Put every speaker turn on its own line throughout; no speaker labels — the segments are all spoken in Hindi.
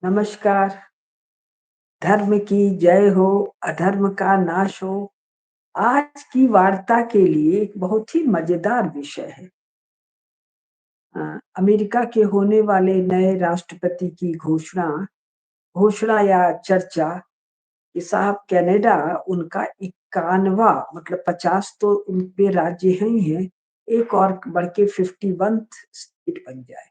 नमस्कार। धर्म की जय हो, अधर्म का नाश हो। आज की वार्ता के लिए एक बहुत ही मजेदार विषय है। अमेरिका के होने वाले नए राष्ट्रपति की घोषणा घोषणा या चर्चा कि साहब कनाडा उनका 51वां मतलब 50 तो उनपे राज्य हैं ही हैं, एक और बढ़ के 51th स्टेट बन जाए।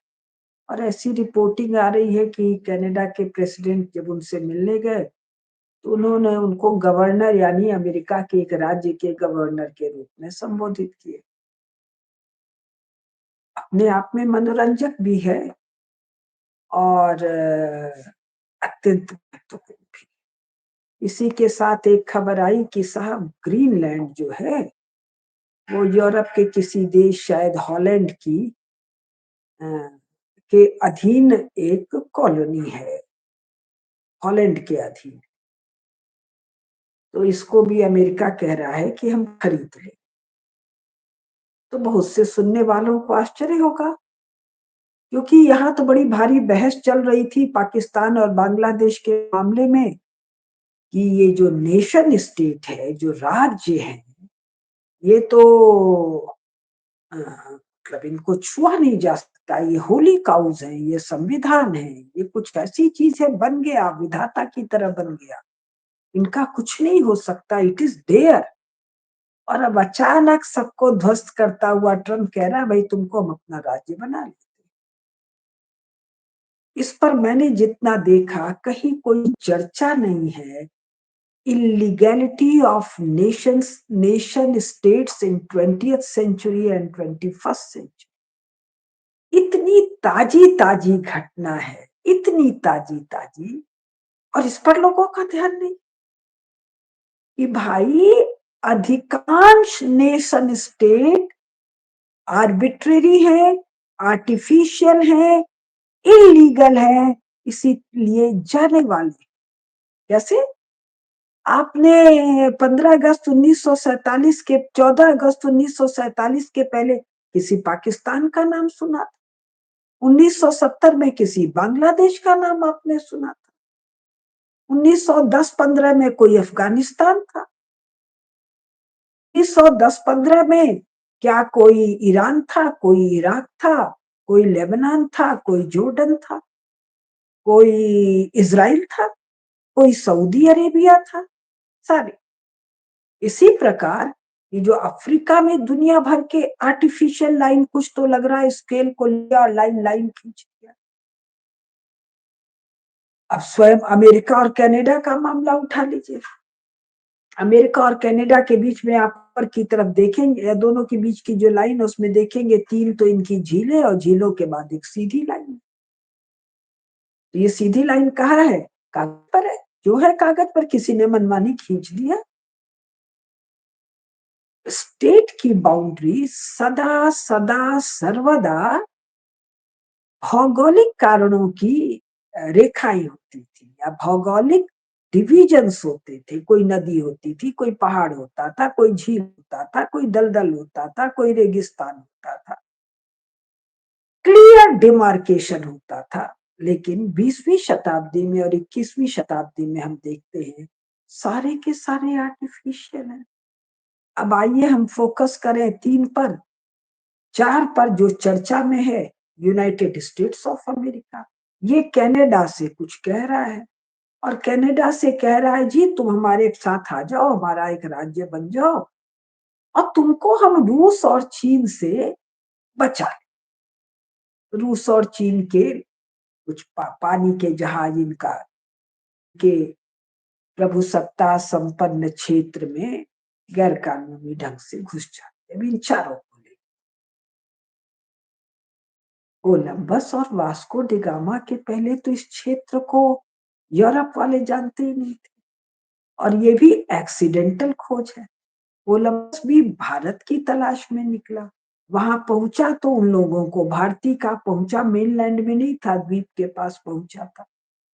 और ऐसी रिपोर्टिंग आ रही है कि कनाडा के प्रेसिडेंट जब उनसे मिलने गए तो उन्होंने उनको गवर्नर यानी अमेरिका के एक राज्य के गवर्नर के रूप में संबोधित किए। अपने आप में मनोरंजक भी है और अत्यंत महत्वपूर्ण भी। इसी के साथ एक खबर आई कि साहब ग्रीनलैंड जो है वो यूरोप के किसी देश शायद हॉलैंड की अ, के अधीन एक कॉलोनी है, हॉलैंड के अधीन। तो इसको भी अमेरिका कह रहा है कि हम खरीद लें। तो बहुत से सुनने वालों को आश्चर्य होगा क्योंकि यहाँ तो बड़ी भारी बहस चल रही थी पाकिस्तान और बांग्लादेश के मामले में कि ये जो नेशन स्टेट है, जो राज्य है, ये तो मतलब इनको छुआ नहीं जा सकता। ये होली काउज है, ये संविधान है, ये कुछ ऐसी चीज है, बन गया विधाता की तरह बन गया, इनका कुछ नहीं हो सकता, इट इज देयर। और अब अचानक सबको ध्वस्त करता हुआ ट्रम्प कह रहा है भाई तुमको हम अपना राज्य बना लेते। इस पर मैंने जितना देखा कहीं कोई चर्चा नहीं है illegality of nation states in 20th century and 21st century. इतनी ताजी ताजी घटना है, इतनी ताजी ताजी, और इस पर लोगों का ध्यान नहीं कि भाई अधिकांश नेशन स्टेट आर्बिट्रेरी है, आर्टिफिशियल है, इलीगल है, इसीलिए जाने वाले। जैसे आपने 15 अगस्त 1947 के 14 अगस्त 1947 के पहले किसी पाकिस्तान का नाम सुना था? 1970 में किसी बांग्लादेश का नाम आपने सुना था? 1910-15 में कोई अफगानिस्तान था? 1910-15 में क्या कोई ईरान था, कोई इराक था, कोई लेबनान था, कोई जॉर्डन था, कोई इजराइल था, कोई सऊदी अरेबिया था? सारे। इसी प्रकार ये जो अफ्रीका में दुनिया भर के आर्टिफिशियल लाइन, कुछ तो लग रहा है स्केल को लिया और लाइन लाइन खींच दिया। अब स्वयं अमेरिका और कनाडा का मामला उठा लीजिए। अमेरिका और कनाडा के बीच में आप ऊपर की तरफ देखेंगे, दोनों के बीच की जो लाइन है उसमें देखेंगे 3 तो इनकी झीलें और झीलों के बाद एक सीधी लाइन। तो ये सीधी लाइन कहाँ है? कागज पर है, जो है कागज पर, किसी ने मनमानी खींच दिया। स्टेट की बाउंड्री सदा सदा सर्वदा भौगोलिक कारणों की रेखाएं होती थी या भौगोलिक डिविजन्स होते थे। कोई नदी होती थी, कोई पहाड़ होता था, कोई झील होता था, कोई दलदल होता था, कोई रेगिस्तान होता था, क्लियर डिमार्केशन होता था। लेकिन 20वीं शताब्दी में और 21वीं शताब्दी में हम देखते हैं सारे के सारे आर्टिफिशियल है। अब आइए हम फोकस करें 3 पर। 4 पर जो चर्चा में है, यूनाइटेड स्टेट्स ऑफ अमेरिका, ये कनाडा से कुछ कह रहा है और कनाडा से कह रहा है जी तुम हमारे साथ आ जाओ, हमारा एक राज्य बन जाओ और तुमको हम रूस और चीन से बचा लें। रूस और चीन के कुछ पानी के जहाज इनका के प्रभुसत्ता संपन्न क्षेत्र में गैर कानूनी ढंग से घुस जाते हैं। इन चारों को लेकर कोलंबस और वास्को डिगामा के पहले तो इस क्षेत्र को यूरोप वाले जानते ही नहीं थे और ये भी एक्सीडेंटल खोज है। कोलंबस भी भारत की तलाश में निकला, वहां पहुंचा तो उन लोगों को भारतीय का पहुंचा मेनलैंड में नहीं था, द्वीप के पास पहुंचा था,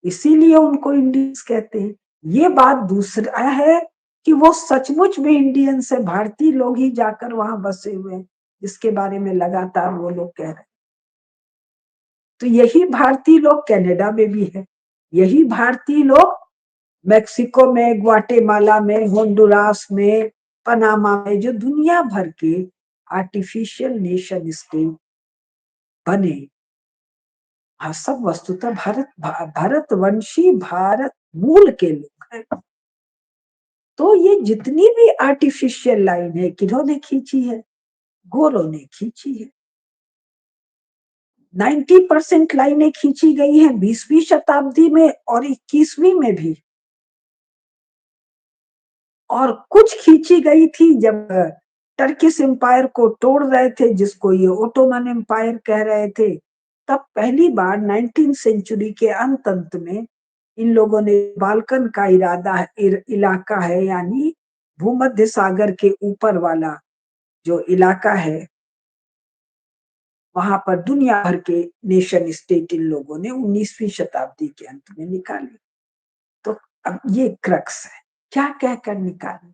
इसीलिए उनको इंडियंस कहते हैं। ये बात दूसरा है कि वो सचमुच में इंडियन से भारतीय लोग ही जाकर वहां बसे हुए हैं, जिसके बारे में लगातार वो लोग कह रहे हैं। तो यही भारतीय लोग कनाडा में भी है, यही भारतीय लोग मेक्सिको में, ग्वाटेमाला में, होंडुरास में, पनामा में, जो दुनिया भर के आर्टिफिशियल नेशन स्टेट बने, सब वस्तुतः भारतवंशी, भारत मूल के लोग हैं। तो ये जितनी भी आर्टिफिशियल लाइन है, किन्होंने खींची है? गोरों ने खींची है। 90% लाइनें खींची गई हैं 20वीं शताब्दी में और 21वीं में भी, और कुछ खींची गई थी जब टर्किश एम्पायर को तोड़ रहे थे, जिसको ये ओटोमन एम्पायर कह रहे थे। तब पहली बार 19वीं सेंचुरी के अंत में इन लोगों ने बाल्कन का इलाका है, यानी भूमध्य सागर के ऊपर वाला जो इलाका है, वहां पर दुनिया भर के नेशन स्टेट इन लोगों ने 19वीं शताब्दी के अंत में निकाले। तो अब ये क्रक्स है, क्या कहकर निकाले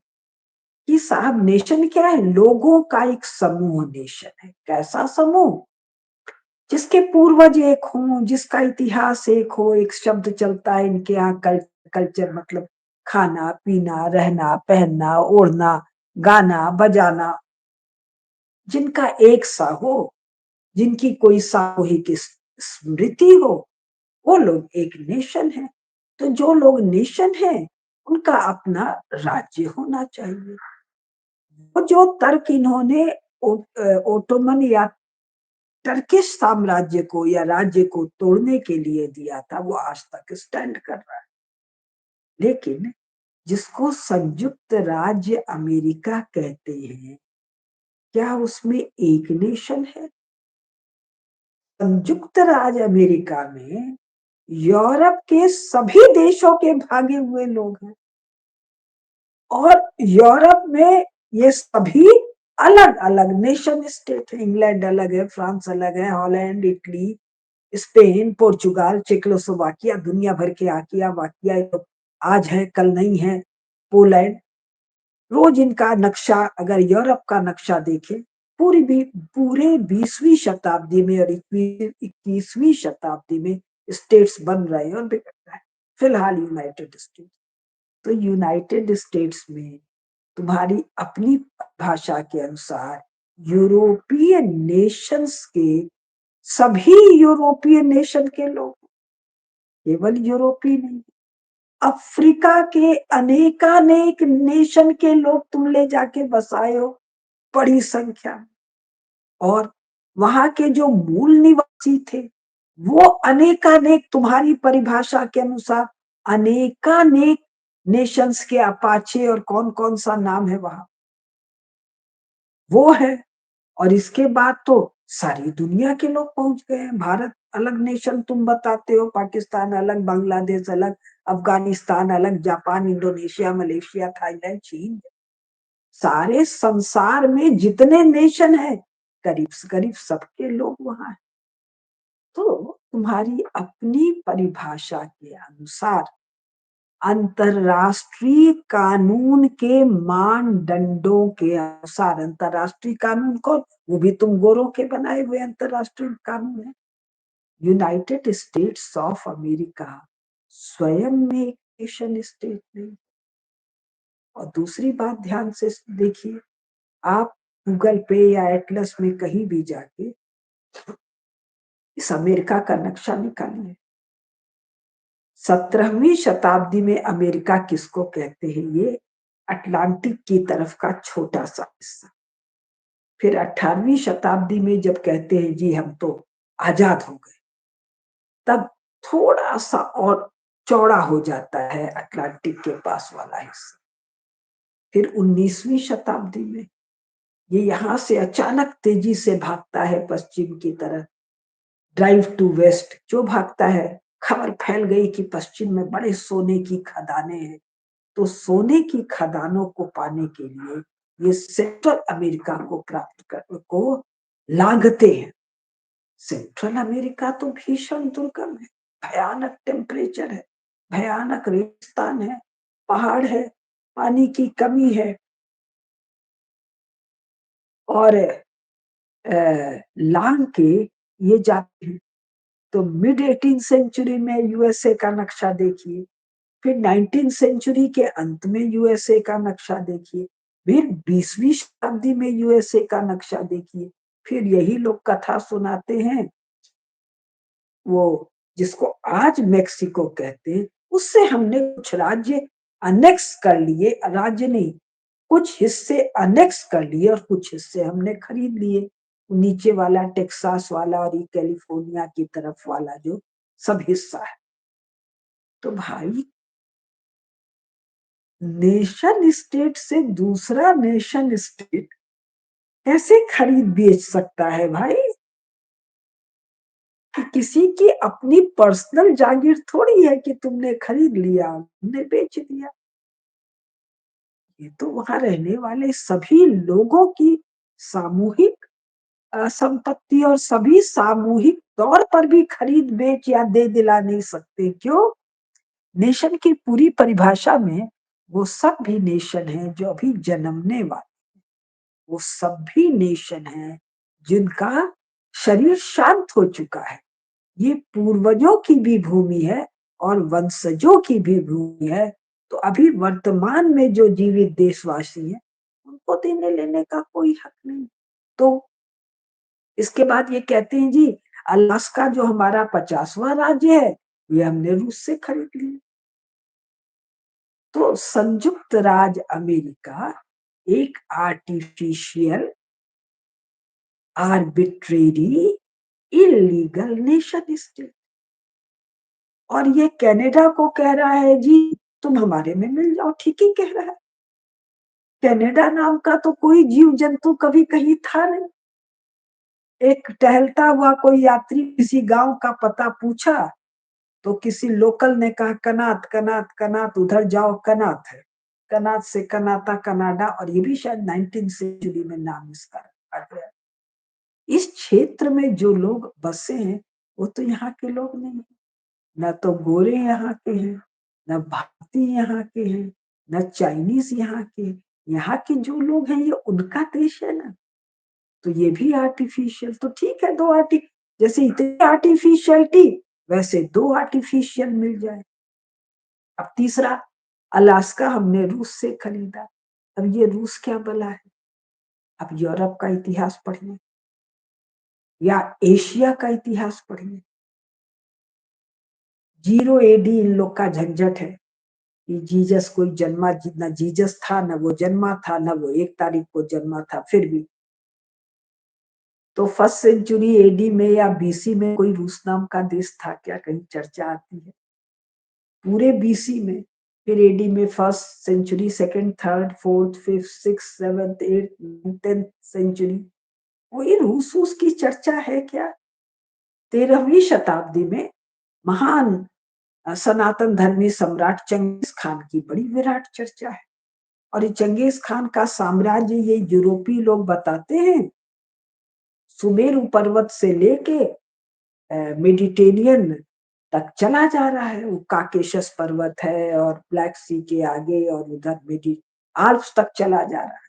कि साहब नेशन क्या है? लोगों का एक समूह नेशन है। कैसा समूह? जिसके पूर्वज एक हो, जिसका इतिहास एक हो। एक शब्द चलता है इनके यहाँ कल्चर, मतलब खाना पीना, रहना पहनना, ओढ़ना, गाना बजाना, जिनका एक सा हो, जिनकी कोई सामूहिक स्मृति हो, वो लोग एक नेशन है। तो जो लोग नेशन है, उनका अपना राज्य होना चाहिए। वो जो तर्क इन्होंने ओटोमन या टर्किश साम्राज्य को या राज्य को तोड़ने के लिए दिया था, वो आज तक स्टैंड कर रहा है। लेकिन जिसको संयुक्त राज्य अमेरिका कहते हैं, क्या उसमें एक नेशन है? संयुक्त राज्य अमेरिका में यूरोप के सभी देशों के भागे हुए लोग हैं, और यूरोप में ये सभी अलग अलग नेशन स्टेट है। इंग्लैंड अलग है, फ्रांस अलग है, Holland, Italy, Spain, Portugal, Czechoslovakia, दुनिया भर के आकिया वाकिया तो आज है कल नहीं है, पोलैंड। रोज इनका नक्शा, अगर यूरोप का नक्शा देखें, पूरे 20वीं शताब्दी में और 21वीं शताब्दी में स्टेट्स बन रहे हैं और बिगड़ रहे हैं। फिलहाल यूनाइटेड स्टेट्स, तो यूनाइटेड स्टेट्स में तुम्हारी अपनी भाषा के अनुसार यूरोपियन नेशंस के, सभी यूरोपियन नेशन के लोग, केवल यूरोपीय नहीं, अफ्रीका के अनेकानेक नेशन के लोग तुम ले जाके बसाए हो बड़ी संख्या में। और वहां के जो मूल निवासी थे, वो अनेकानेक, तुम्हारी परिभाषा के अनुसार अनेकानेक नेशंस के अपाचे, और कौन कौन सा नाम है वहां, वो है। और इसके बाद तो सारी दुनिया के लोग पहुंच गए हैं। भारत अलग नेशन तुम बताते हो, पाकिस्तान अलग, बांग्लादेश अलग, अफगानिस्तान अलग, जापान, इंडोनेशिया, मलेशिया, थाईलैंड, चीन, सारे संसार में जितने नेशन है, करीब करीब सबके लोग वहां हैं। तो तुम्हारी अपनी परिभाषा के अनुसार अंतरराष्ट्रीय कानून के मानदंडों के अनुसार, अंतरराष्ट्रीय कानून को, वो भी तुम गोरों के बनाए हुए अंतरराष्ट्रीय कानून है। यूनाइटेड स्टेट्स ऑफ अमेरिका स्वयं में एक नेशन स्टेट नहीं। और दूसरी बात ध्यान से देखिए, आप गूगल पे या एटलस में कहीं भी जाके इस अमेरिका का नक्शा निकालिए। 17वीं शताब्दी में अमेरिका किसको कहते हैं? ये अटलांटिक की तरफ का छोटा सा हिस्सा। फिर 18वीं शताब्दी में जब कहते हैं जी हम तो आजाद हो गए, तब थोड़ा सा और चौड़ा हो जाता है अटलांटिक के पास वाला हिस्सा। फिर 19वीं शताब्दी में ये यहां से अचानक तेजी से भागता है पश्चिम की तरफ, ड्राइव टू वेस्ट जो भागता है। खबर फैल गई कि पश्चिम में बड़े सोने की खदानें हैं, तो सोने की खदानों को पाने के लिए ये सेंट्रल अमेरिका को प्राप्त कर को लांघते हैं। सेंट्रल अमेरिका तो भीषण दुर्गम है, भयानक टेम्परेचर है, भयानक रेगिस्तान है, पहाड़ है, पानी की कमी है, और लांग के ये जाते हैं। तो मिड 18 सेंचुरी में यूएसए का नक्शा देखिए, फिर 19 सेंचुरी के अंत में यूएसए का नक्शा देखिए, फिर 20वीं शताब्दी में यूएसए का नक्शा देखिए। फिर यही लोग कथा सुनाते हैं, वो जिसको आज मेक्सिको कहते हैं, उससे हमने कुछ राज्य अनेक्स कर लिए, राज्य नहीं, कुछ हिस्से अनेक्स कर लिए और कुछ हिस्से हमने खरीद लिए। नीचे वाला टेक्सास वाला और ये कैलिफोर्निया की तरफ वाला जो सब हिस्सा है। तो भाई नेशन स्टेट से दूसरा नेशन स्टेट कैसे खरीद बेच सकता है भाई? कि किसी की अपनी पर्सनल जागीर थोड़ी है कि तुमने खरीद लिया, तुमने बेच दिया। ये तो वहां रहने वाले सभी लोगों की सामूहिक संपत्ति और सभी सामूहिक तौर पर भी खरीद बेच या दे दिला नहीं सकते। क्यों? नेशन की पूरी परिभाषा में वो सब भी नेशन है जो अभी जन्मने वाले, वो सब भी नेशन है जिनका शरीर शांत हो चुका है। ये पूर्वजों की भी भूमि है और वंशजों की भी भूमि है। तो अभी वर्तमान में जो जीवित देशवासी हैं, उनको देने लेने का कोई हक नहीं। तो इसके बाद ये कहते हैं जी, अलास्का जो हमारा 50वां राज्य है, ये हमने रूस से खरीद लिया। तो संयुक्त राज्य अमेरिका एक artificial, arbitrary, illegal nation state, और ये कनाडा को कह रहा है जी तुम हमारे में मिल जाओ। ठीक ही कह रहा है। कनाडा नाम का तो कोई जीव जंतु कभी कहीं था नहीं। एक टहलता हुआ कोई यात्री किसी गांव का पता पूछा तो किसी लोकल ने कहा कनात कनात कनात, उधर जाओ कनात है। कनात से कनाता कनाडा, और ये भी शायद 19 सेंचुरी में नाम इसका रखा गया। इस क्षेत्र में जो लोग बसे हैं वो तो यहाँ के लोग नहीं है। न तो गोरे यहाँ के हैं, न भारतीय यहाँ के हैं, न चाइनीज यहाँ के। यहाँ के जो लोग हैं ये उनका देश है ना। तो ये भी आर्टिफिशियल तो ठीक है, दो आर्टि जैसे इतनी आर्टिफिशियलिटी वैसे दो आर्टिफिशियल मिल जाए। अब तीसरा, अलास्का हमने रूस से खरीदा। अब ये रूस क्या बला है? अब यूरोप का इतिहास पढ़िए या एशिया का इतिहास पढ़िए। 0 एडी इन लोग का झंझट है कि जीसस कोई जन्मा, न जीसस था, न वो जन्मा था, न वो 1 तारीख को जन्मा था। फिर भी तो फर्स्ट सेंचुरी एडी में या बीसी में कोई रूस नाम का देश था क्या? कहीं चर्चा आती है? पूरे बीसी में, फिर एडी में first century, second, third, fourth, fifth, six, seventh, eight, 10th century, कोई रूस रूस की चर्चा है क्या? 13वीं शताब्दी में महान सनातन धर्मी सम्राट चंगेज खान की बड़ी विराट चर्चा है। और ये चंगेज खान का साम्राज्य ये यूरोपीय लोग बताते हैं सुमेरु पर्वत से लेके मेडिटेरियन तक चला जा रहा है। वो काकेशस पर्वत है और ब्लैक सी के आगे और उधर मेडी आल्प्स तक चला जा रहा है।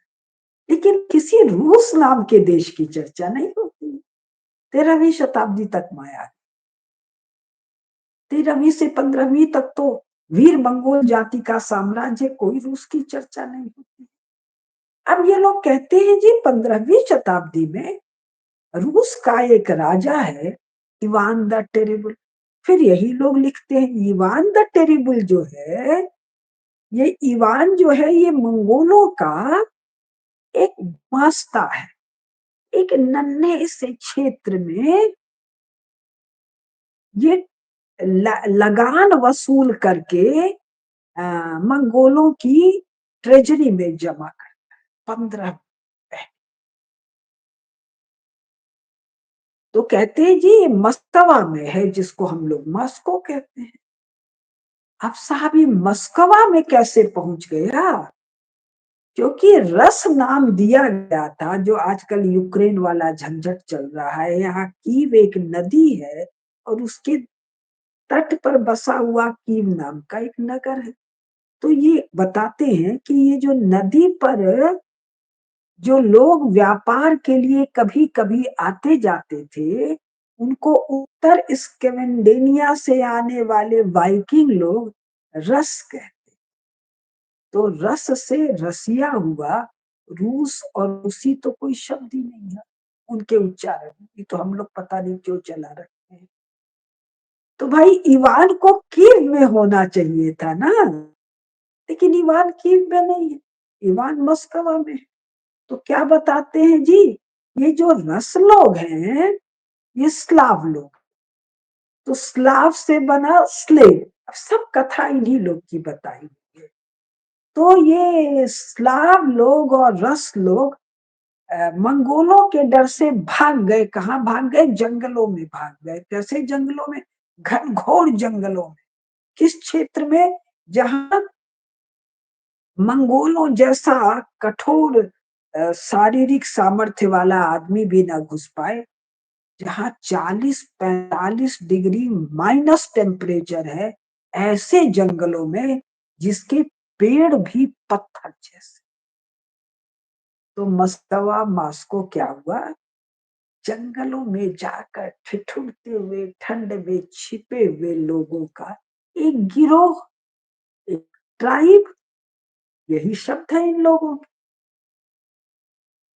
लेकिन किसी रूस नाम के देश की चर्चा नहीं होती। 13वीं शताब्दी तक माया, 13वीं से 15वीं तक तो वीर मंगोल जाति का साम्राज्य, कोई रूस की चर्चा नहीं होती। अब ये लोग कहते हैं जी 15वीं शताब्दी में रूस का एक राजा है इवान द टेरिबल। फिर यही लोग लिखते हैं इवान द टेरिबल जो है, ये इवान जो है ये मंगोलों का एक वास्ता है। एक नन्हे से क्षेत्र में ये लगान वसूल करके मंगोलों की ट्रेजरी में जमा कर 15। तो कहते हैं जी मस्कवा में है, जिसको हम लोग मॉस्को कहते हैं। अब साहब ये मस्कवा में कैसे पहुंच गया? क्योंकि रस नाम दिया गया था, जो आजकल यूक्रेन वाला झंझट चल रहा है। यहाँ कीव एक नदी है और उसके तट पर बसा हुआ कीव नाम का एक नगर है। तो ये बताते हैं कि ये जो नदी पर जो लोग व्यापार के लिए कभी कभी आते जाते थे, उनको उत्तर स्कैंडिनेविया से आने वाले वाइकिंग लोग रस कहते। तो रस से रसिया हुआ, रूस और रूसी तो कोई शब्द ही नहीं है उनके उच्चारण में। ये तो हम लोग पता नहीं क्यों चला रखते हैं। तो भाई इवान को कीव में होना चाहिए था ना, लेकिन इवान कीव में नहीं है, इवान मस्कवा में है। तो क्या बताते हैं जी, ये जो रस लोग हैं ये स्लाव लोग, तो स्लाव से बना स्लेव। अब सब कथा इन्हीं लोग की बताई हुई है। तो ये स्लाव लोग और रस लोग मंगोलों के डर से भाग गए। कहाँ भाग गए? जंगलों में भाग गए। कैसे जंगलों में? घनघोर जंगलों में। किस क्षेत्र में? जहां मंगोलों जैसा कठोर शारीरिक सामर्थ्य वाला आदमी भी ना घुस पाए, जहां 40-45 डिग्री माइनस टेम्परेचर है, ऐसे जंगलों में जिसके पेड़ भी पत्थर जैसे। तो मस्तवा मास्को क्या हुआ? जंगलों में जाकर ठिठुरते हुए ठंड में छिपे हुए लोगों का एक गिरोह, एक ट्राइब, यही शब्द है इन लोगों के।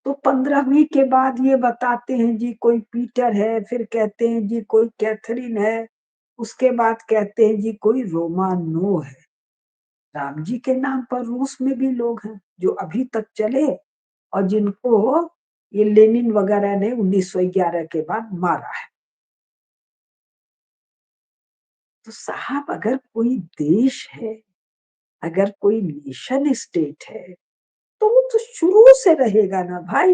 तो 15वीं के बाद ये बताते हैं जी कोई पीटर है, फिर कहते हैं जी कोई कैथरीन है, उसके बाद कहते हैं जी कोई रोमानो है। राम जी के नाम पर रूस में भी लोग हैं जो अभी तक चले और जिनको ये लेनिन वगैरह ने 1911 के बाद मारा है। तो साहब अगर कोई देश है, अगर कोई नेशन स्टेट है, तो वो तो शुरू से रहेगा ना भाई।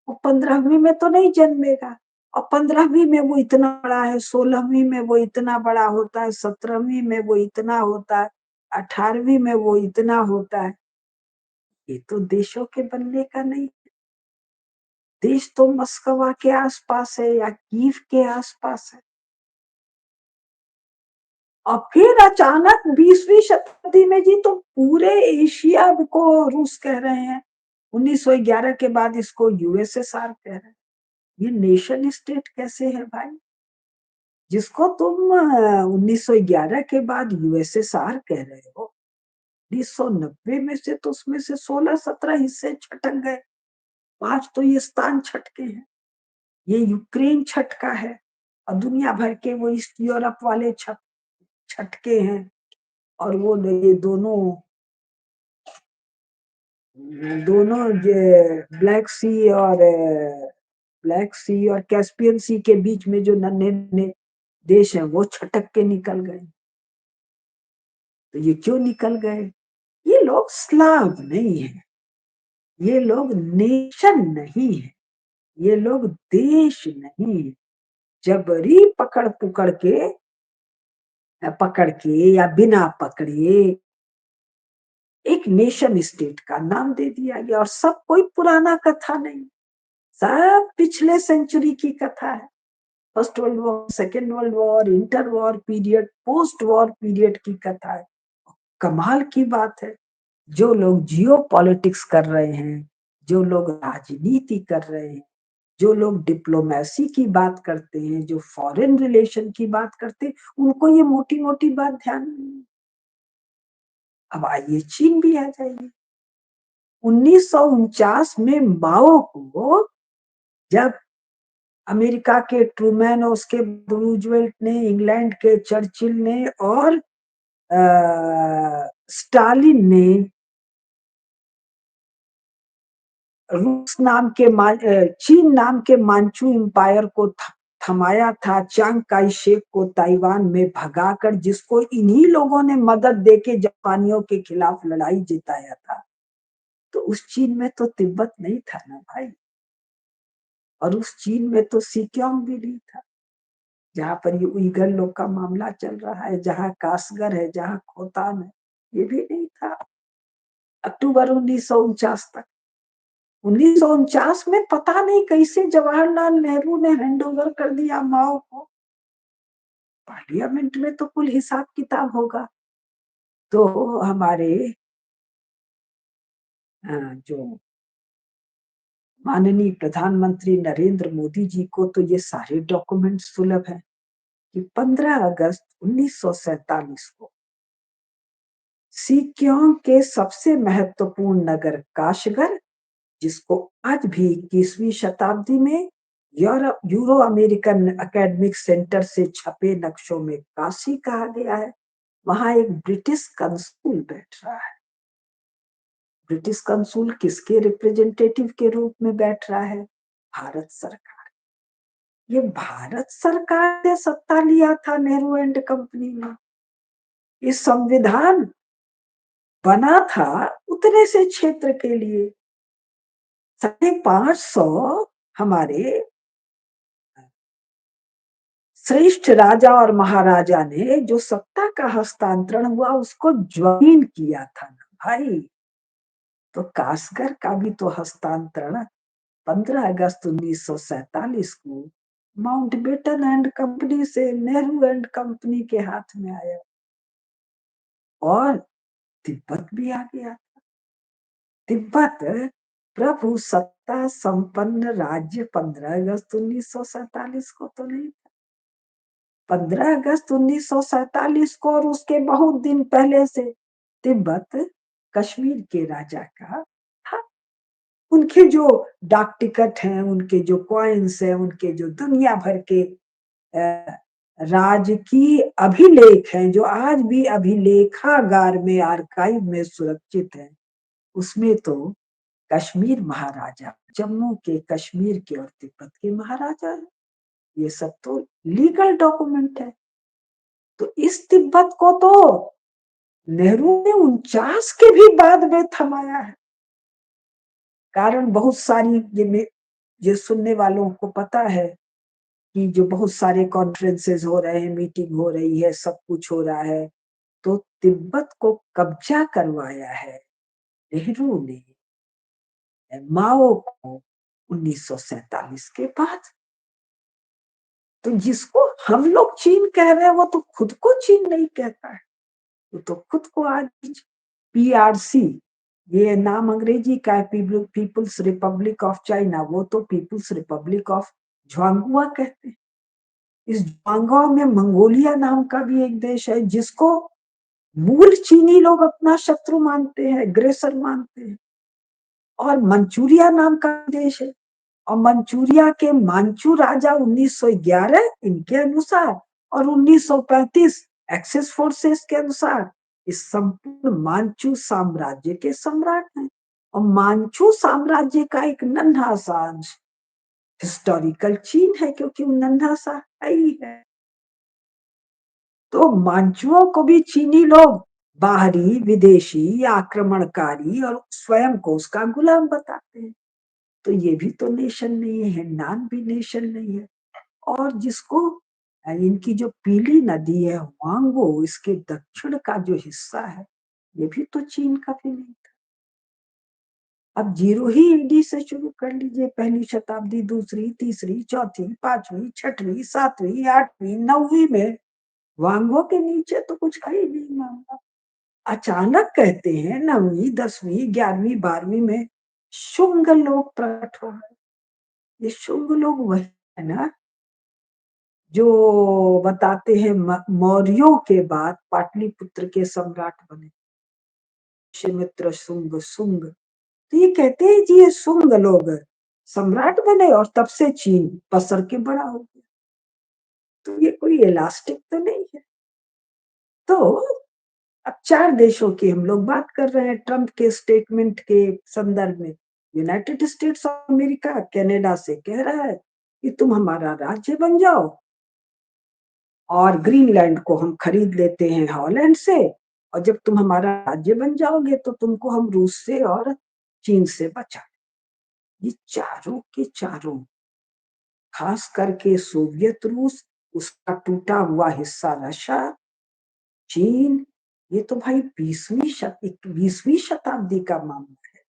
वो 15वीं में तो नहीं जन्मेगा, और 15वीं में वो इतना बड़ा है, 16वीं में वो इतना बड़ा होता है, 17वीं में वो इतना होता है, 18वीं में वो इतना होता है। ये तो देशों के बनने का नहीं। देश तो मस्कवा के आसपास है या कीव के आसपास है। और फिर अचानक 20वीं शताब्दी में जी तो पूरे एशिया को रूस कह रहे हैं। 1911 के बाद इसको यूएसएसआर कह रहे हैं। ये नेशन स्टेट कैसे है भाई? जिसको तुम 1911 के बाद यूएसएसआर कह रहे हो, 1990 में से तो उसमें से 16-17 हिस्से छटक गए। 5 तो ये स्थान छटके हैं। ये यूक्रेन छटका है, और दुनिया भर के वो ईस्ट यूरोप वाले छटके हैं। और वो ये दोनों दोनों ब्लैक सी और कैस्पियन सी के बीच में जो नन्हे नन्हे देश हैं वो छटक के निकल गए। तो ये क्यों निकल गए? ये लोग स्लाव नहीं है, ये लोग नेशन नहीं है, ये लोग देश नहीं है। जबरी पकड़ के या बिना पकड़े एक नेशन स्टेट का नाम दे दिया गया। और सब कोई पुराना कथा नहीं, सब पिछले सेंचुरी की कथा है। First world war, second world war, inter war period, post war period की कथा है। कमाल की बात है, जो लोग जियो पॉलिटिक्स कर रहे हैं, जो लोग राजनीति कर रहे हैं, जो लोग डिप्लोमेसी की बात करते हैं, जो फॉरेन रिलेशन की बात करते हैं, उनको ये मोटी मोटी बात ध्यान नहीं। अब आइए चीन भी आ जाइए। 1949 में माओ को जब अमेरिका के ट्रूमैन और उसके रूजवेल्ट ने, इंग्लैंड के चर्चिल ने और स्टालिन ने चीन नाम के मांचू एम्पायर को थमाया था, चांग काई शेक को ताइवान में भगाकर, जिसको इन्हीं लोगों ने मदद देके जापानियों के खिलाफ लड़ाई जिताया था। तो उस चीन में तो तिब्बत नहीं था ना भाई, और उस चीन में तो सिक्योंग भी नहीं था, जहां पर ये उइगर लोग का मामला चल रहा है, जहां कासगर है, जहां खोतान है, ये भी नहीं था। अक्टूबर 1949 तक, 1949 में पता नहीं कैसे जवाहरलाल नेहरू ने हैंडओवर कर दिया माओ को। पार्लियामेंट में तो कुल हिसाब किताब होगा। तो हमारे जो माननीय प्रधानमंत्री नरेंद्र मोदी जी को तो ये सारे डॉक्यूमेंट सुलभ है कि 15 अगस्त 1947 को सिक्किम के सबसे महत्वपूर्ण नगर काशगर, जिसको आज भी 21वीं शताब्दी में यूरो अमेरिकन एकेडमिक सेंटर से छपे नक्शों में काशी कहा गया है, वहां एक ब्रिटिश कंसूल बैठ रहा है। ब्रिटिश कंसूल किसके रिप्रेजेंटेटिव के रूप में बैठ रहा है? भारत सरकार। ये भारत सरकार ने सत्ता लिया था नेहरू एंड कंपनी में। ये संविधान बना था उतने से क्षेत्र के लिए। 550 हमारे श्रेष्ठ राजा और महाराजा ने जो सत्ता का हस्तांतरण हुआ उसको ज्वाइन किया था ना भाई। तो कासगर का भी तो हस्तांतरण 15 अगस्त 1947 को माउंटबेटन एंड कंपनी से नेहरू एंड कंपनी के हाथ में आया और तिब्बत भी आ गया। तिब्बत प्रभु सत्ता संपन्न राज्य 15 अगस्त 1947 को तो नहीं था। 15 अगस्त 1947 को और उसके बहुत दिन पहले से तिब्बत कश्मीर के राजा का था। उनके जो डाक टिकट हैं, उनके जो कॉइन्स हैं, उनके जो दुनिया भर के राज की अभिलेख हैं जो आज भी अभिलेखागार में आर्काइव में सुरक्षित हैं, उसमें तो कश्मीर महाराजा, जम्मू के, कश्मीर के और तिब्बत के महाराजा है। ये सब तो लीगल डॉक्यूमेंट है। तो इस तिब्बत को तो नेहरू ने 49 के भी बाद में थमाया है। कारण बहुत सारी ये सुनने वालों को पता है कि जो बहुत सारे कॉन्फ्रेंसेस हो रहे हैं, मीटिंग हो रही है, सब कुछ हो रहा है, तो तिब्बत को कब्जा करवाया है नेहरू ने माओ को 1947 के बाद। तो जिसको हम लोग चीन कह रहे हैं वो तो खुद को चीन नहीं कहता है, वो तो खुद को आज पीआरसी, ये नाम अंग्रेजी का है, पीपुल्स रिपब्लिक ऑफ चाइना, वो तो पीपुल्स रिपब्लिक ऑफ झांगुआ कहते हैं। इस झांगुआ में मंगोलिया नाम का भी एक देश है जिसको मूल चीनी लोग अपना शत्रु मानते हैं, अग्रेसर मानते हैं। और मंचूरिया नाम का देश है और मंचूरिया के मांचू राजा 1911 इनके अनुसार और 1935 एक्सेस फोर्सेस के अनुसार इस संपूर्ण मांचू साम्राज्य के सम्राट हैं। और मांचू साम्राज्य का एक नन्हा सा अंश हिस्टोरिकल चीन है, क्योंकि वो नन्हा सा है ही है। तो मांचुओं को भी चीनी लोग बाहरी, विदेशी, आक्रमणकारी और स्वयं को उसका गुलाम बताते हैं। तो ये भी तो नेशन नहीं है, नान भी नेशन नहीं है। और जिसको इनकी जो पीली नदी है वांगो, इसके दक्षिण का जो हिस्सा है, ये भी तो चीन का भी नहीं था। अब जीरो ही ईडी से शुरू कर लीजिए, पहली शताब्दी, दूसरी, तीसरी, चौथी, पांचवी, छठवीं, सातवीं, आठवीं, नौवीं में वांगो के नीचे तो कुछ है ही नहीं मामला। अचानक कहते हैं 9वीं, 10वीं, 11वीं, 12वीं में शुंग लोग प्रकट हो गए। ये शुंग लोग वही है ना जो बताते हैं मौर्यों के बाद पाटलिपुत्र के सम्राट बने, पुष्यमित्र शुंग शुंग। तो ये कहते हैं जी ये शुंग लोग सम्राट बने और तब से चीन पसर के बड़ा हो गया। तो ये कोई इलास्टिक तो नहीं है। तो अब 4 देशों की हम लोग बात कर रहे हैं ट्रंप के स्टेटमेंट के संदर्भ में। United states of America Canada से कह रहा है कि तुम हमारा राज्य बन जाओ और ग्रीनलैंड को हम खरीद लेते हैं हॉलैंड से, और जब तुम हमारा राज्य बन जाओगे तो तुमको हम रूस से और चीन से बचा। ये चारों के चारों, खास करके सोवियत रूस, उसका टूटा हुआ हिस्सा रशिया, चीन, ये तो भाई 20वीं शताब्दी का मामला है।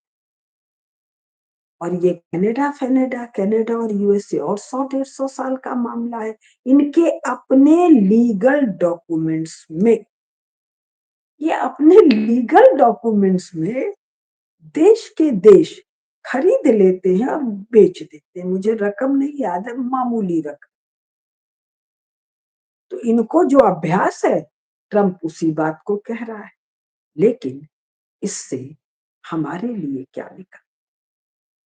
और ये कनाडा और यूएसए और 100-150 साल का मामला है। इनके अपने लीगल डॉक्यूमेंट्स में, ये अपने लीगल डॉक्यूमेंट्स में देश के देश खरीद लेते हैं और बेच देते हैं। मुझे रकम नहीं याद है, मामूली रकम। तो इनको जो अभ्यास है, ट्रंप उसी बात को कह रहा है। लेकिन इससे हमारे लिए क्या निकल,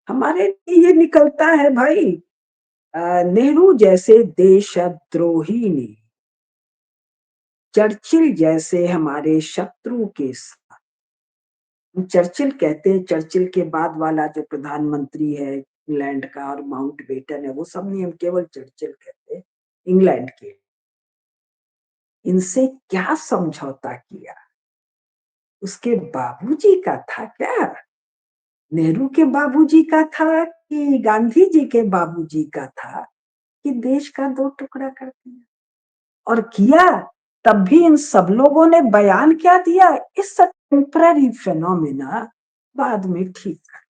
हमारे लिए ये निकलता है भाई, नेहरू जैसे देशद्रोही ने चर्चिल जैसे हमारे शत्रु के साथ, चर्चिल कहते हैं, चर्चिल के बाद वाला जो प्रधानमंत्री है इंग्लैंड का और माउंटबेटन है, वो सब नहीं, हम केवल चर्चिल कहते हैं इंग्लैंड के। इनसे क्या समझौता किया? उसके बाबूजी का था क्या? नेहरू के बाबूजी का था कि गांधी जी के बाबूजी का था कि देश का दो टुकड़ा कर दिया? और किया तब भी इन सब लोगों ने बयान क्या दिया, इट्स अ टेम्पररी फिनोमिना, बाद में ठीक कर।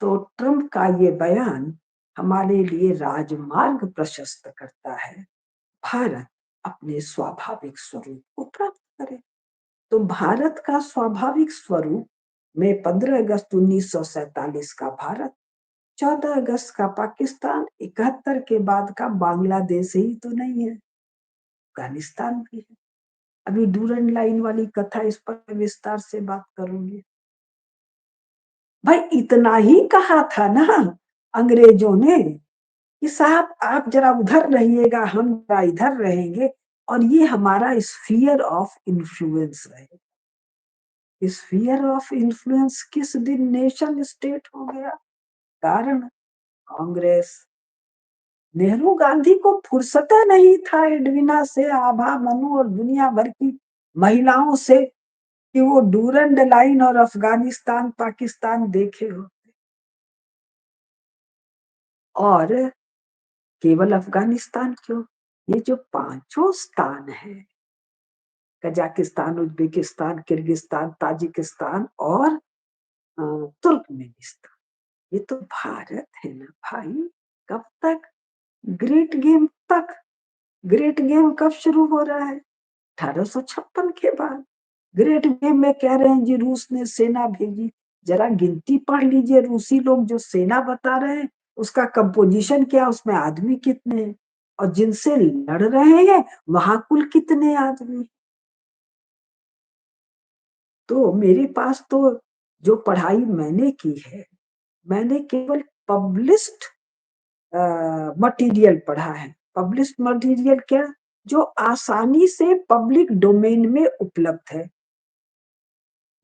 तो ट्रंप का ये बयान हमारे लिए राजमार्ग प्रशस्त करता है, भारत अपने स्वाभाविक स्वरूप को प्राप्त करे। तो भारत का स्वाभाविक स्वरूप में 15 अगस्त 1947 का भारत, 14 अगस्त का पाकिस्तान, 71 के बाद का बांग्लादेश ही तो नहीं है, अफगानिस्तान भी है। अभी डूरन लाइन वाली कथा, इस पर विस्तार से बात करूंगी। भाई इतना ही कहा था ना अंग्रेजों ने कि साहब आप जरा उधर रहिएगा, हम जरा इधर रहेंगे, और ये हमारा स्फीयर ऑफ इन्फ्लुएंस रहे। स्फीयर ऑफ इन्फ्लुएंस किस दिन नेशन स्टेट हो गया? कारण कांग्रेस। नेहरू गांधी को फुर्सत नहीं था एडविना से, आभा मनु और दुनिया भर की महिलाओं से कि वो डूरंड लाइन और अफगानिस्तान पाकिस्तान देखे हो। और केवल अफगानिस्तान क्यों, ये जो पांचों स्थान है, कजाकिस्तान, उज्बेकिस्तान, किर्गिस्तान, ताजिकिस्तान और तुर्कमेनिस्तान, ये तो भारत है ना भाई। कब तक? ग्रेट गेम तक। ग्रेट गेम कब शुरू हो रहा है? 1856 के बाद। ग्रेट गेम में कह रहे हैं जी रूस ने सेना भेजी, जरा गिनती पढ़ लीजिए, रूसी लोग जो सेना बता रहे हैं उसका कंपोजिशन क्या, उसमें आदमी कितने हैं, और जिनसे लड़ रहे हैं वहां कुल कितने आदमी। तो मेरे पास तो जो पढ़ाई मैंने की है, मैंने केवल पब्लिश्ड मटेरियल पढ़ा है। पब्लिश्ड मटेरियल क्या? जो आसानी से पब्लिक डोमेन में उपलब्ध है,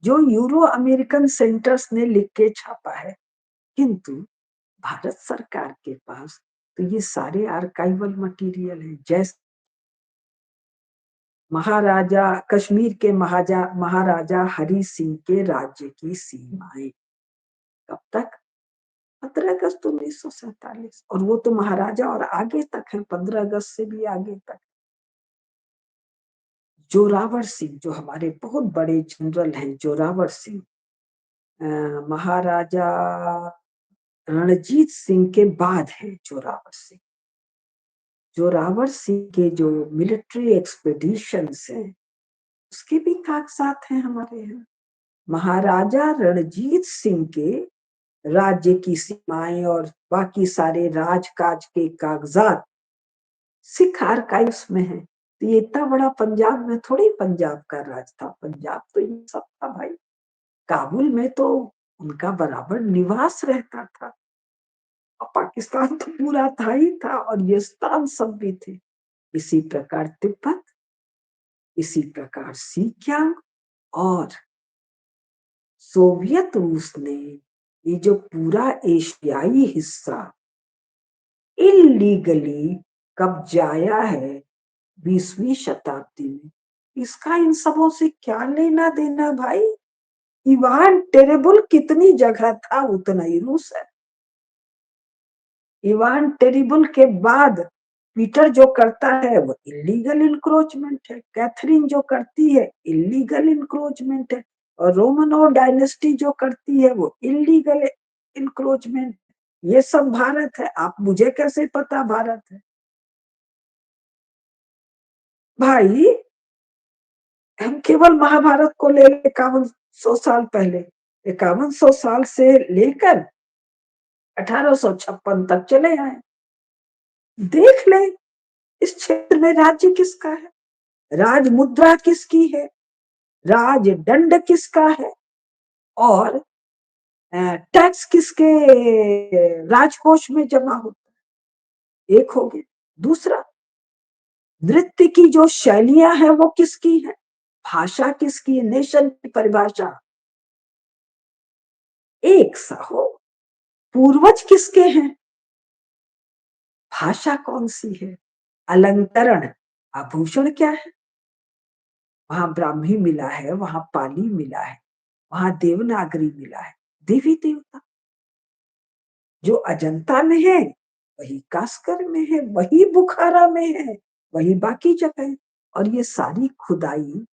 जो यूरो अमेरिकन सेंटर्स ने लिख के छापा है। किंतु भारत सरकार के पास तो ये सारे आर्काइवल मटेरियल है। जैसे महाराजा कश्मीर के महाराजा हरि सिंह के राज्य की सीमाएं कब तक? 15 अगस्त 1947, और वो तो महाराजा और आगे तक है, 15 अगस्त से भी आगे तक। जोरावर सिंह जो हमारे बहुत बड़े जनरल हैं, जोरावर सिंह, महाराजा रणजीत सिंह के बाद है जोरावर सिंह। जोरावर सिंह के जो मिलिट्री एक्सपेडिशंस हैं उसके भी कागजात हैं हमारे यहाँ। महाराजा रणजीत सिंह के राज्य की सीमाएं और बाकी सारे राजकाज के कागजात सिख आर्काइव्स में है। तो ये इतना बड़ा पंजाब में थोड़ी पंजाब का राज था, पंजाब तो ये सब था भाई। काबुल में तो उनका बराबर निवास रहता था, और पाकिस्तान तो पूरा था ही था, और ये स्थान सब भी थे। इसी प्रकार तिब्बत, इसी प्रकार सिकियांग, और सोवियत रूस ने ये जो पूरा एशियाई हिस्सा इलीगली कब्जाया है 20वीं शताब्दी में, इसका इन सबों से क्या लेना देना भाई? इवान टेरेबल कितनी जगह था उतना ही रूस है। इवान टेरिबल के बाद पीटर जो करता है वो इलीगल इंक्रोचमेंट है, कैथरीन जो करती है इलीगल इंक्रोचमेंट है, और रोमनो डायनेस्टी जो करती है वो इलीगल इंक्रोचमेंट। ये सब भारत है। आप मुझे कैसे पता भारत है भाई? हम केवल महाभारत को ले ले 5100 साल पहले, 5100 साल से लेकर 1856 तक चले आए। देख ले इस क्षेत्र में राज्य किसका है, राज मुद्रा किसकी है, राज दंड किसका है, और टैक्स किसके राजकोष में जमा होता है। एक हो गया। दूसरा, नृत्य की जो शैलियां हैं वो किसकी है, भाषा किसकी है, नेशन की परिभाषा एक सा हो। पूर्वज किसके हैं, भाषा कौन सी है, अलंकरण आभूषण क्या है। वहां ब्राह्मी मिला है, वहां पाली मिला है, वहां देवनागरी मिला है। देवी देवता जो अजंता में है वही कास्कर में है, वही बुखारा में है, वही बाकी जगह। और ये सारी खुदाई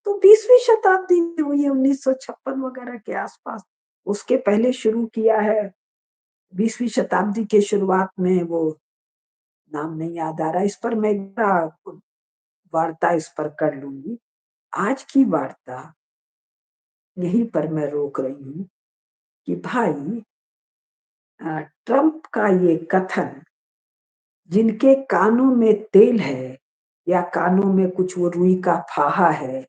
तो 20वीं शताब्दी में हुई है, 1956 वगैरह के आसपास। उसके पहले शुरू किया है 20वीं शताब्दी के शुरुआत में, वो नाम नहीं याद आ रहा। इस पर मैं वार्ता इस पर कर लूंगी। आज की वार्ता यहीं पर मैं रोक रही हूँ कि भाई ट्रंप का ये कथन, जिनके कानों में तेल है या कानों में कुछ वो रुई का फाहा है,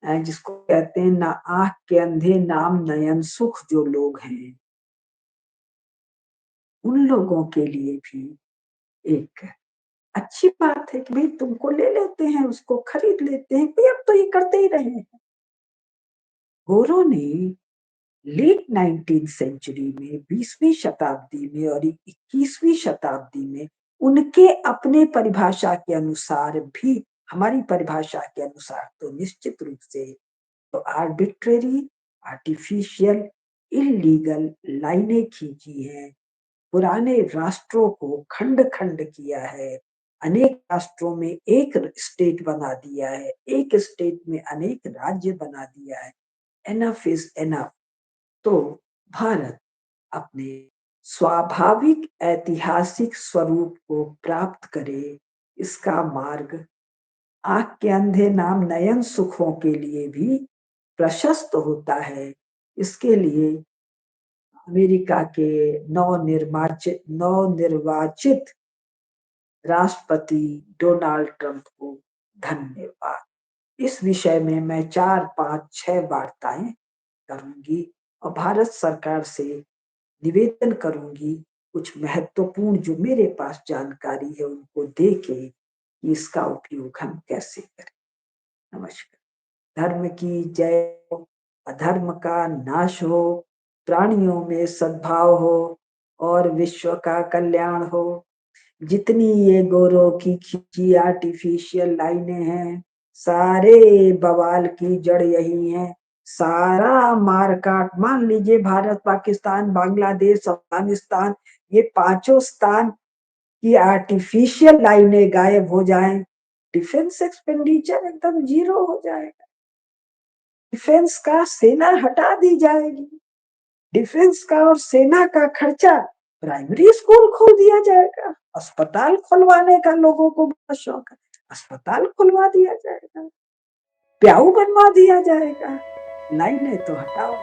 जिसको कहते हैं ना आंख के अंधे नाम नयन सुख, जो लोग हैं उन लोगों के लिए भी एक अच्छी बात है कि भाई तुमको ले लेते हैं, उसको खरीद लेते हैं। भाई अब तो ये करते ही रहे हैं। गोरों ने लेट 19th सेंचुरी में, 20वीं शताब्दी में और 21वीं शताब्दी में उनके अपने परिभाषा के अनुसार भी, हमारी परिभाषा के अनुसार तो निश्चित रूप से, तो आर्बिट्रेरी, आर्टिफिशियल, इलीगल लाइनें खींची हैं। पुराने राष्ट्रों को खंड खंड किया है, अनेक राष्ट्रों में एक स्टेट बना दिया है, एक स्टेट में अनेक राज्य बना दिया है। Enough is enough. तो भारत अपने स्वाभाविक ऐतिहासिक स्वरूप को प्राप्त करे, इसका मार्ग आंख के अंधे नाम नयन सुखों के लिए भी प्रशस्त होता है। इसके लिए अमेरिका के नवनिर्वाचित राष्ट्रपति डोनाल्ड ट्रंप को धन्यवाद। इस विषय में मैं 4, 5, 6 वार्ताएं करूंगी और भारत सरकार से निवेदन करूंगी कुछ महत्वपूर्ण जो मेरे पास जानकारी है उनको दे के कि इसका उपयोग हम कैसे करें। नमस्कार। धर्म की जय हो, अधर्म का नाश हो, प्राणियों में सद्भाव हो और विश्व का कल्याण हो। जितनी ये गोरों की खींची आर्टिफिशियल लाइनें हैं, सारे बवाल की जड़ यही है। सारा मारकाट, मान लीजिए भारत, पाकिस्तान, बांग्लादेश, अफगानिस्तान, ये पांचों स्थान की आर्टिफिशियल लाइनें गायब हो जाएं, डिफेंस एक्सपेंडिचर एकदम जीरो हो जाएगा। डिफेंस का सेना हटा दी जाएगी, डिफेंस का और सेना का खर्चा, प्राइमरी स्कूल खोल दिया जाएगा, अस्पताल खुलवाने का लोगों को बहुत शौक है, अस्पताल खुलवा दिया जाएगा, प्याऊ बनवा दिया जाएगा, लाइनें तो हटाओ।